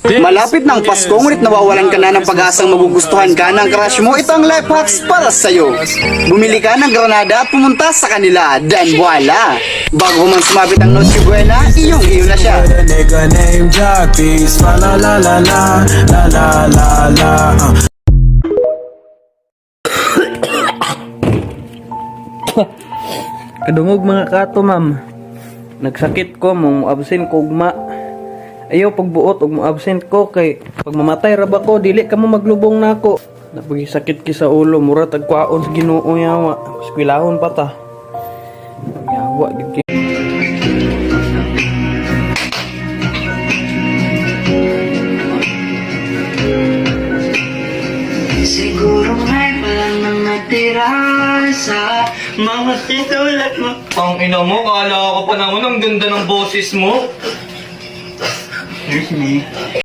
Malapit ng Pasko, ngunit nawawalan ka na ng pag-asang magugustuhan ka ng crush mo. Ito ang life hacks para sa'yo. Bumili ka ng granada at pumunta sa kanila. Then voila! Bago man sumabit ang Noche Buena, iyong-iyo na siya. Nigga named Jackpiece, la la la la la la la la. Kadungog mga kato, ma'am. Nagsakit ko, mong absent ko ugma. Ayaw pagbuot ug mo absent ko kay pag mamatay ra ba ko dili ka mo maglubong nako. Napagi sakit ki sa ulo, mura tag kwaon sa Ginoo yawa. Eskwelahon pa ta. Yawa gid ki. Siguro may palang nang natira sa mga titulat mo. Ang ina mo, kala ko pa naman ang ganda ng boses mo. Excuse me.